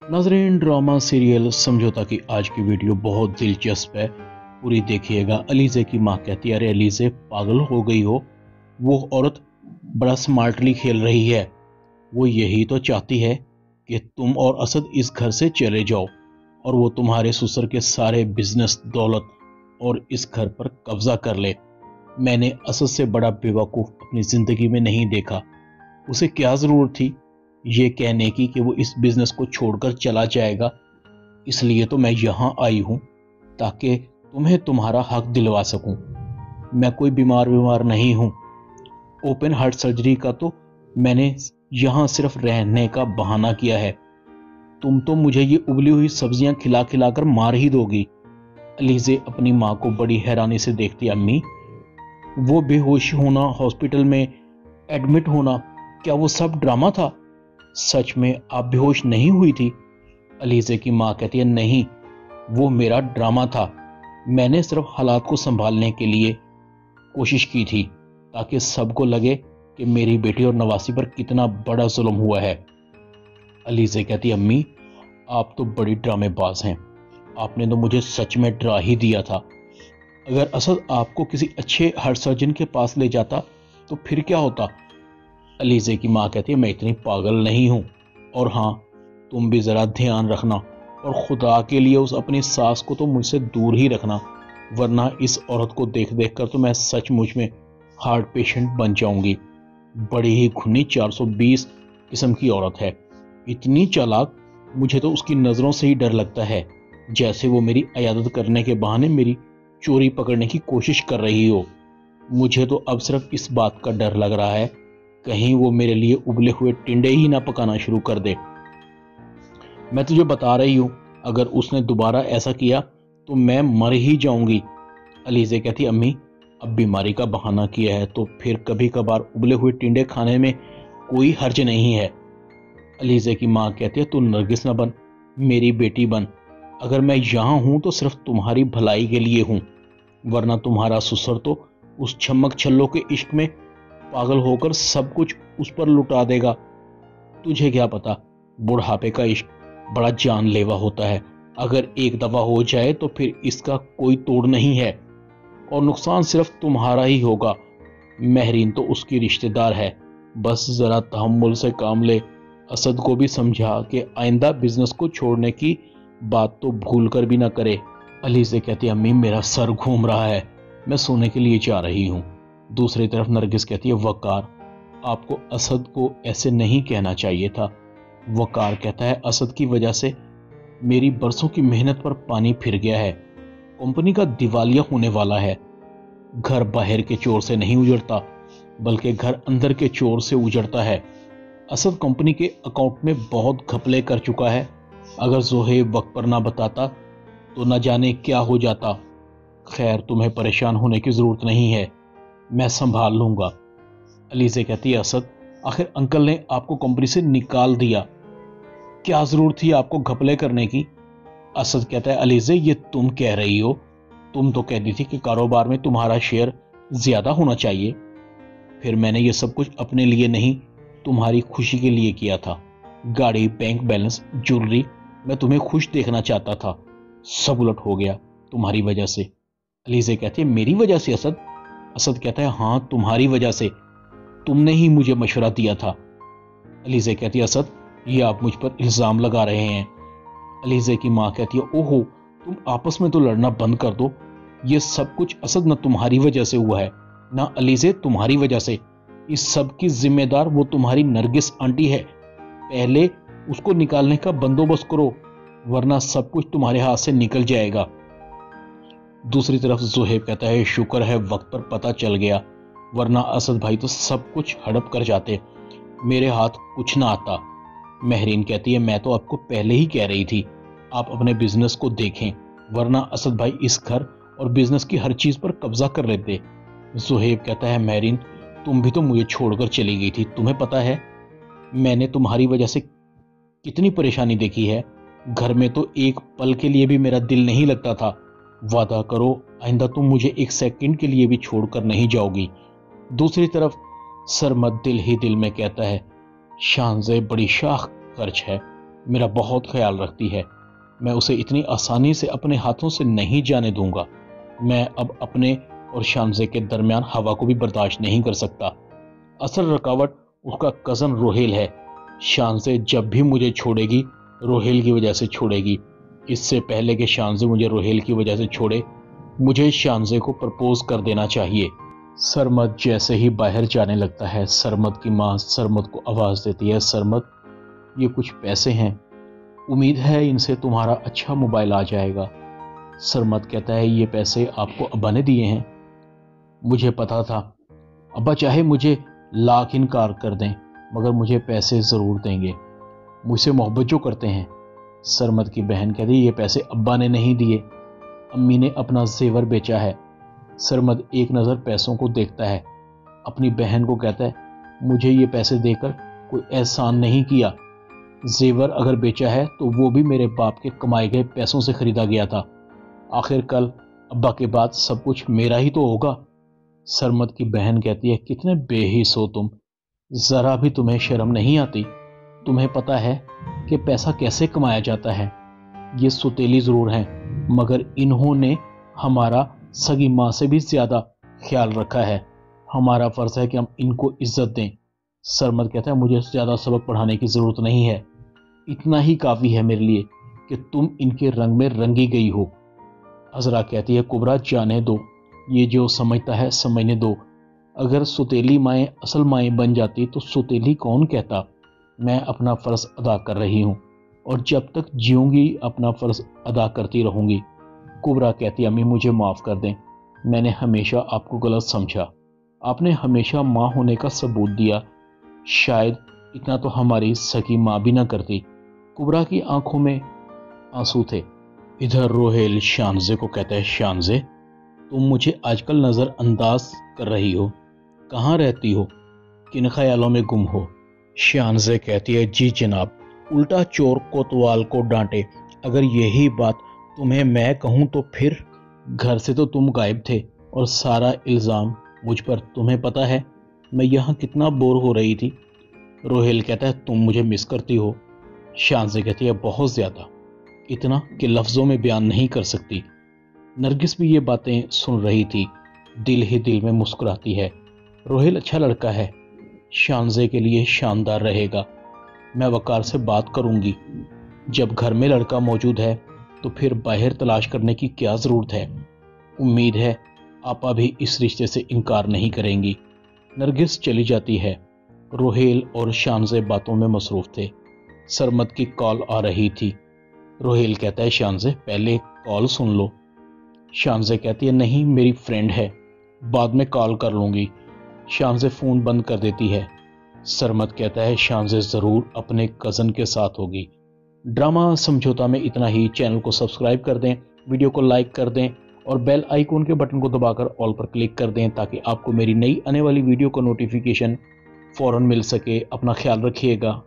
नाजरीन, drama serial समझौता की आज की वीडियो बहुत दिलचस्प है, पूरी देखिएगा। अलीज़े की माँ कहती है, अरे अलीज़े पागल हो गई हो, वो औरत बड़ा स्मार्टली खेल रही है। वो यही तो चाहती है कि तुम और असद इस घर से चले जाओ और वो तुम्हारे ससुर के सारे बिजनेस, दौलत और इस घर पर कब्जा कर ले। मैंने असद से बड़ा बेवकूफ़ अपनी ज़िंदगी में नहीं देखा। उसे क्या ज़रूरत थी ये कहने की कि वो इस बिजनेस को छोड़कर चला जाएगा। इसलिए तो मैं यहाँ आई हूँ ताकि तुम्हें तुम्हारा हक दिलवा सकूं। मैं कोई बीमार नहीं हूँ। ओपन हार्ट सर्जरी का तो मैंने यहाँ सिर्फ रहने का बहाना किया है। तुम तो मुझे ये उबली हुई सब्जियां खिला खिला कर मार ही दोगी। अलीज़े अपनी माँ को बड़ी हैरानी से देखती, अम्मी, वो बेहोश होना, हॉस्पिटल में एडमिट होना, क्या वो सब ड्रामा था? सच में आप बेहोश नहीं हुई थी? अलीज़े की माँ कहती है, नहीं, वो मेरा ड्रामा था। मैंने सिर्फ हालात को संभालने के लिए कोशिश की थी ताकि सबको लगे कि मेरी बेटी और नवासी पर कितना बड़ा जुल्म हुआ है। अलीज़े कहती है, अम्मी, आप तो बड़ी ड्रामेबाज हैं। आपने तो मुझे सच में डरा ही दिया था। अगर असद आपको किसी अच्छे हार्ट सर्जन के पास ले जाता तो फिर क्या होता? अलीज़े की माँ कहती है, मैं इतनी पागल नहीं हूँ। और हाँ, तुम भी ज़रा ध्यान रखना और खुदा के लिए उस अपनी सास को तो मुझसे दूर ही रखना, वरना इस औरत को देख देख कर तो मैं सचमुच में हार्ट पेशेंट बन जाऊंगी। बड़ी ही खूनी 420 किस्म की औरत है, इतनी चालाक, मुझे तो उसकी नज़रों से ही डर लगता है, जैसे वो मेरी अयादत करने के बहाने मेरी चोरी पकड़ने की कोशिश कर रही हो। मुझे तो अब सिर्फ इस बात का डर लग रहा है, कहीं वो मेरे लिए उबले हुए टिंडे ही ना पकाना शुरू कर दे। मैं तुझे बता रही हूँ, अगर उसने दोबारा ऐसा किया तो मैं मर ही जाऊंगी। अलीज़े कहती, अम्मी, अब बीमारी का बहाना किया है तो फिर कभी कभार उबले हुए टिंडे खाने में कोई हर्ज नहीं है। अलीज़े की माँ कहती है, तू नरगिस न बन, मेरी बेटी बन। अगर मैं यहाँ हूँ तो सिर्फ तुम्हारी भलाई के लिए हूँ, वरना तुम्हारा ससुर तो उस छमक छल्लो के इश्क में पागल होकर सब कुछ उस पर लुटा देगा। तुझे क्या पता, बुढ़ापे का इश्क बड़ा जानलेवा होता है। अगर एक दफा हो जाए तो फिर इसका कोई तोड़ नहीं है और नुकसान सिर्फ तुम्हारा ही होगा। महरीन तो उसकी रिश्तेदार है, बस जरा तहम्मुल से काम ले। असद को भी समझा कि आइंदा बिजनेस को छोड़ने की बात तो भूल कर भी ना करे। अलीज़े कहती है, अम्मी, मेरा सर घूम रहा है, मैं सोने के लिए जा रही हूँ। दूसरी तरफ नरगिस कहती है, वकार, आपको असद को ऐसे नहीं कहना चाहिए था। वकार कहता है, असद की वजह से मेरी बरसों की मेहनत पर पानी फिर गया है। कंपनी का दिवालिया होने वाला है। घर बाहर के चोर से नहीं उजड़ता, बल्कि घर अंदर के चोर से उजड़ता है। असद कंपनी के अकाउंट में बहुत घपले कर चुका है। अगर जोहेब वक्त पर ना बताता तो न जाने क्या हो जाता। खैर, तुम्हें परेशान होने की जरूरत नहीं है, मैं संभाल लूंगा। अलीज़े कहती है, असद, आखिर अंकल ने आपको कंपनी से निकाल दिया, क्या जरूरत थी आपको घपले करने की? असद कहता है, अलीज़े, ये तुम कह रही हो, तुम तो कहती थी कि कारोबार में तुम्हारा शेयर ज्यादा होना चाहिए। फिर मैंने ये सब कुछ अपने लिए नहीं, तुम्हारी खुशी के लिए किया था। गाड़ी, बैंक बैलेंस, ज्वेलरी, मैं तुम्हें खुश देखना चाहता था। सब उलट हो गया तुम्हारी वजह से। अलीज़े कहती है, मेरी वजह से असद? असद कहता है, हाँ, तुम्हारी वजह से, तुमने ही मुझे मशवरा दिया था। अलीज़े कहती है, असद, ये आप मुझ पर इल्ज़ाम लगा रहे हैं। अलीज़े की माँ कहती है, ओहो, तुम आपस में तो लड़ना बंद कर दो। ये सब कुछ असद न तुम्हारी वजह से हुआ है, ना अलीज़े तुम्हारी वजह से। इस सब की जिम्मेदार वो तुम्हारी नरगिस आंटी है। पहले उसको निकालने का बंदोबस्त करो, वरना सब कुछ तुम्हारे हाथ से निकल जाएगा। दूसरी तरफ जोहेब कहता है, शुक्र है वक्त पर पता चल गया, वरना असद भाई तो सब कुछ हड़प कर जाते, मेरे हाथ कुछ ना आता। महरीन कहती है, मैं तो आपको पहले ही कह रही थी, आप अपने बिजनेस को देखें, वरना असद भाई इस घर और बिजनेस की हर चीज पर कब्जा कर लेते। जोहेब कहता है, महरीन, तुम भी तो मुझे छोड़कर चली गई थी, तुम्हें पता है मैंने तुम्हारी वजह से कितनी परेशानी देखी है। घर में तो एक पल के लिए भी मेरा दिल नहीं लगता था। वादा करो, आइंदा तुम मुझे एक सेकंड के लिए भी छोड़कर नहीं जाओगी। दूसरी तरफ सरमद दिल ही दिल में कहता है, शानज़े बड़ी शाख खर्च है, मेरा बहुत ख्याल रखती है। मैं उसे इतनी आसानी से अपने हाथों से नहीं जाने दूंगा। मैं अब अपने और शानजे के दरमियान हवा को भी बर्दाश्त नहीं कर सकता। असल रुकावट उसका कज़न रोहेल है। शानजे जब भी मुझे छोड़ेगी, रोहेल की वजह से छोड़ेगी। इससे पहले कि शानजे मुझे रोहेल की वजह से छोड़े, मुझे शानजे को प्रपोज कर देना चाहिए। सरमद जैसे ही बाहर जाने लगता है, सरमद की माँ सरमद को आवाज़ देती है, सरमद, ये कुछ पैसे हैं, उम्मीद है इनसे तुम्हारा अच्छा मोबाइल आ जाएगा। सरमद कहता है, ये पैसे आपको अब्बा ने दिए हैं? मुझे पता था, अब्बा चाहे मुझे लाख इनकार कर दें मगर मुझे पैसे ज़रूर देंगे, मुझसे मोहब्बत जो करते हैं। सरमद की बहन कहती है, ये पैसे अब्बा ने नहीं दिए, अम्मी ने अपना जेवर बेचा है। सरमद एक नज़र पैसों को देखता है, अपनी बहन को कहता है, मुझे ये पैसे देकर कोई एहसान नहीं किया। जेवर अगर बेचा है तो वो भी मेरे बाप के कमाए गए पैसों से खरीदा गया था। आखिर कल अब्बा के बाद सब कुछ मेरा ही तो होगा। सरमद की बहन कहती है, कितने बेहिस हो तुम, ज़रा भी तुम्हें शर्म नहीं आती? तुम्हें पता है कि पैसा कैसे कमाया जाता है? ये सुतेली ज़रूर हैं मगर इन्होंने हमारा सगी माँ से भी ज़्यादा ख्याल रखा है। हमारा फ़र्ज़ है कि हम इनको इज्जत दें। सरमद कहता है, मुझे ज़्यादा सबक पढ़ाने की ज़रूरत नहीं है, इतना ही काफ़ी है मेरे लिए कि तुम इनके रंग में रंगी गई हो। अज़रा कहती है, कुबरा जाने दो, ये जो समझता है समझने दो। अगर सुतेली माएँ असल माएँ बन जाती तो सुतेली कौन कहता। मैं अपना फ़र्ज़ अदा कर रही हूँ और जब तक जीऊँगी अपना फ़र्ज़ अदा करती रहूँगी। कुबरा कहती है, अम्मी मुझे माफ़ कर दें, मैंने हमेशा आपको गलत समझा, आपने हमेशा माँ होने का सबूत दिया, शायद इतना तो हमारी सगी माँ भी ना करती। कुबरा की आंखों में आंसू थे। इधर रोहेल शानजे को कहता है, शानजे तुम मुझे आजकल नज़रअंदाज कर रही हो, कहाँ रहती हो, किन ख्यालों में गुम हो? शानजे कहती है, जी जनाब, उल्टा चोर कोतवाल को डांटे, अगर यही बात तुम्हें मैं कहूँ तो फिर घर से तो तुम गायब थे और सारा इल्ज़ाम मुझ पर। तुम्हें पता है मैं यहाँ कितना बोर हो रही थी। रोहेल कहता है, तुम मुझे मिस करती हो? शानजे कहती है, बहुत ज़्यादा, इतना कि लफ्ज़ों में बयान नहीं कर सकती। नरगिस भी ये बातें सुन रही थी, दिल ही दिल में मुस्कुराती है। रोहेल अच्छा लड़का है, शानजे के लिए शानदार रहेगा। मैं वकार से बात करूंगी। जब घर में लड़का मौजूद है तो फिर बाहर तलाश करने की क्या ज़रूरत है। उम्मीद है आपा भी इस रिश्ते से इनकार नहीं करेंगी। नरगिस चली जाती है। रोहेल और शानजे बातों में मसरूफ़ थे। सरमद की कॉल आ रही थी। रोहेल कहता है, शानजे पहले कॉल सुन लो। शानजे कहती है, नहीं मेरी फ्रेंड है, बाद में कॉल कर लूँगी। शानजे फ़ोन बंद कर देती है। सरमद कहता है, शानजे ज़रूर अपने कज़न के साथ होगी। ड्रामा समझौता में इतना ही। चैनल को सब्सक्राइब कर दें, वीडियो को लाइक कर दें और बेल आइकॉन के बटन को दबाकर ऑल पर क्लिक कर दें ताकि आपको मेरी नई आने वाली वीडियो का नोटिफिकेशन फ़ौरन मिल सके। अपना ख्याल रखिएगा।